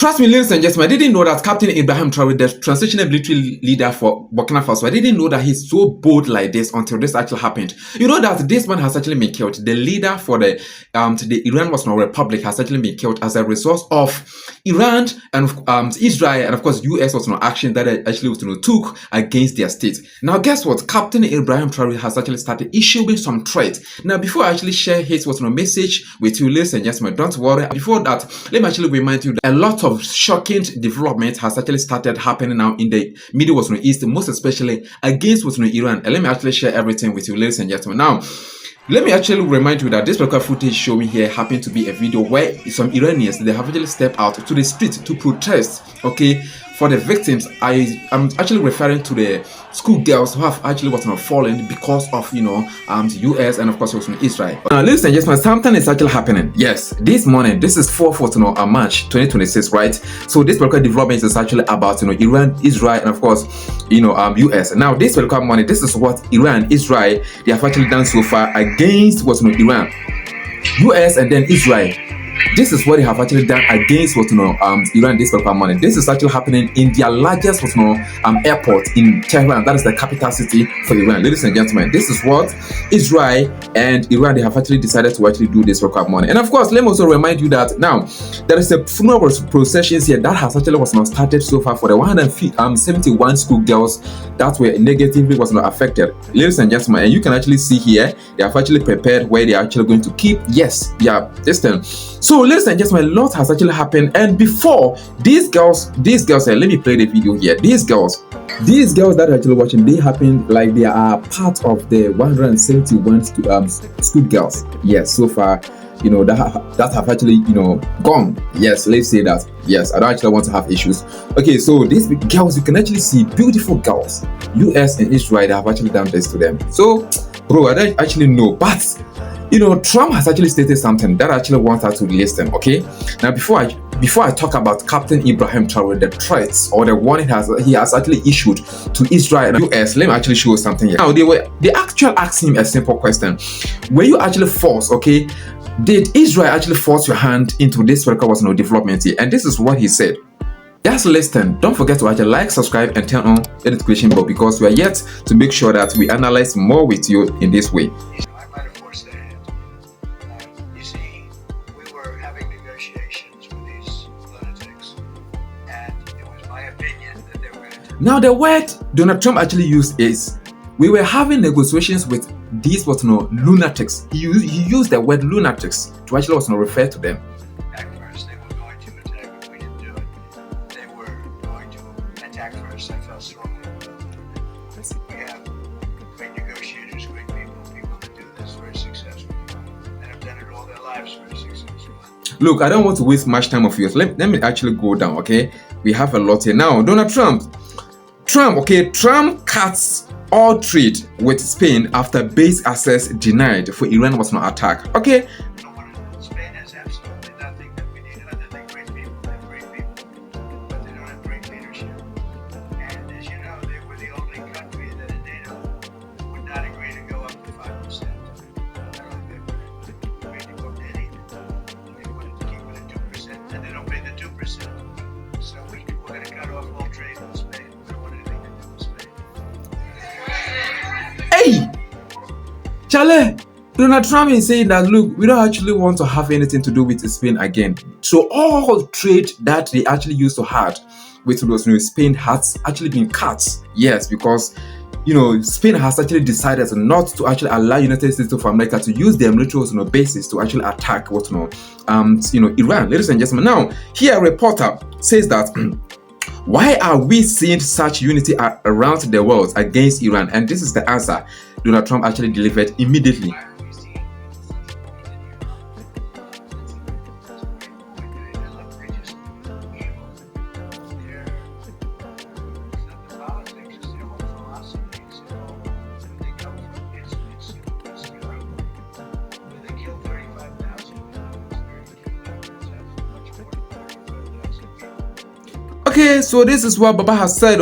Trust me, ladies and gentlemen, I didn't know that Captain Ibrahim Traoré, the transitional military leader for Burkina Faso, I didn't know that he's so bold like this until this actually happened. You know that this man has actually been killed. The leader for the Iran Muslim Republic has actually been killed as a result of Iran and Israel and of course US was no action that actually took against their state. Now guess what? Captain Ibrahim Traoré has actually started issuing some threats. Now before I actually share his message with you, ladies and gentlemen, don't worry. Before that, let me actually remind you that a lot of shocking development has actually started happening now in the Middle East, most especially against Iran. And let me actually share everything with you, ladies and gentlemen. Now, let me actually remind you that this particular footage showing here happened to be a video where some Iranians, they have actually stepped out to the street to protest, okay, for the victims. I'm actually referring to the schoolgirls who have actually fallen because of the US and of course also Israel. Now, ladies and gentlemen, something is actually happening. Yes, this morning, this is 4th March 2026, right? So this particular development is actually about Iran, Israel, and of course US. Now this particular morning, this is what Iran, Israel, they have actually done so far against Iran, US, and then Israel. This is what they have actually done against Iran this particular morning. This is actually happening in their largest airport in Tehran. That is the capital city for Iran. Ladies and gentlemen, this is what Israel and Iran, they have actually decided to actually do this particular morning. And of course, let me also remind you that now there is a funeral processions here that has actually started so far for the 171 schoolgirls that were negatively affected. Ladies and gentlemen, and you can actually see here they have actually prepared where they are actually going to keep. Yes, yeah, this time. So, ladies and gentlemen, a lot has actually happened. And before these girls, let me play the video here. These girls that are actually watching, they happen like they are part of the 171 schoolgirls. Yes, so far, that have actually, gone. Yes, let's say that. Yes, I don't actually want to have issues. Okay, so these girls, you can actually see beautiful girls. US and Israel, they have actually done this to them. So, bro, I don't actually know, but Trump has actually stated something that I actually want us to listen, okay? Now, before I talk about Captain Ibrahim Traoré, the threats or the warning he has actually issued to Israel and US, let me actually show you something here. Now, they actually asked him a simple question. Were you actually forced, okay? Did Israel actually force your hand into this particular development here? And this is what he said. Just listen. Don't forget to actually like, subscribe, and turn on the notification bell because we are yet to make sure that we analyze more with you in this way. Now, the word Donald Trump actually used is, we were having negotiations with these lunatics. He used the word lunatics to actually refer to them. At first, they were going to attack, but we didn't do it. They were going to attack first. I felt strongly about it. We have great negotiators, great people that do this very successfully, and have done it all their lives very successfully. Look, I don't want to waste much time of yours. Let me actually go down, okay? We have a lot here. Now, Donald Trump, cuts all trade with Spain after base access denied for Iran was not attack. Okay. Spain has absolutely nothing that we need other than great people. They have great people, but they don't have great leadership. And as you know, they were the only country that in NATO would not agree to go up to 5%. I don't think they agreed to go up to anything. They wanted to keep it at 2%, and they don't pay the 2%. So we're going to cut off all trade with Spain. We don't want anything to do with Spain. Hey, Charlie, Donald Trump is saying that, look, we don't actually want to have anything to do with Spain again. So all trade that they actually used to have with Spain has actually been cut. Yes, because Spain has actually decided not to actually allow United States of America to use their military bases to actually attack Iran. Ladies and gentlemen, now here a reporter says that why are we seeing such unity around the world against Iran? And this is the answer Donald Trump actually delivered immediately. Okay, so this is what Baba has said.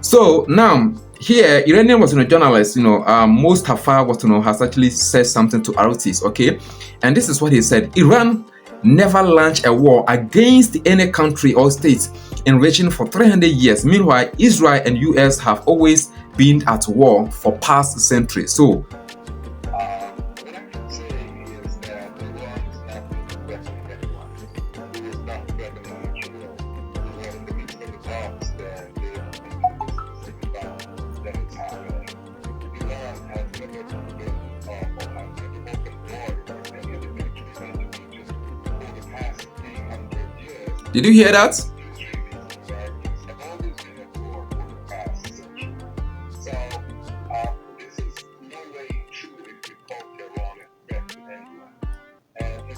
So now here, Iranian journalist, Mustafa has actually said something to Artis, okay, and this is what he said: Iran never launch a war against any country or state in region for 300 years. Meanwhile, Israel and US have always been at war for past centuries. So What I can say is that Iran is not threatening anyone. It is not threatening Israel. We're in the midst of the talks that they are signifying that it's happening. Iran has never been or has never opened war with any of the military entities for the past 300 years. did you hear that? Have always been at war for the past century. So this is no way true if you call Tehran a threat to anyone. And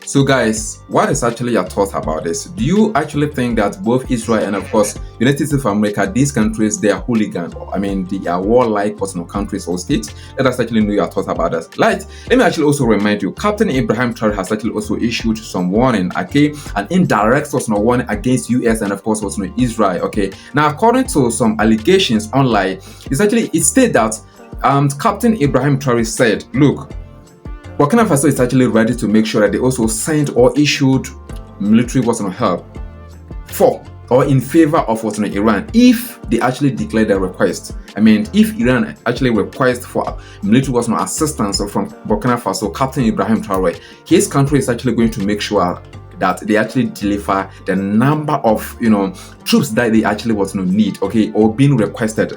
So guys, what is actually your thought about this? Do you actually think that both Israel and of course United States of America, these countries, they are hooligan? I mean, they are warlike personal countries or states? Let us actually know your thoughts about this. Let me actually also remind you, Captain Ibrahim Traoré has actually also issued some warning, okay, an indirect warning against US and of course also Israel, okay. Now, according to some allegations online, it stated that Captain Ibrahim Traoré said, look, Burkina Faso is actually ready to make sure that they also sent or issued military help for or in favor of Iran if they actually declare their request. I mean, if Iran actually requests for military assistance from Burkina Faso, Captain Ibrahim Traoré, his country is actually going to make sure that they actually deliver the number of troops that they actually need, okay, or being requested.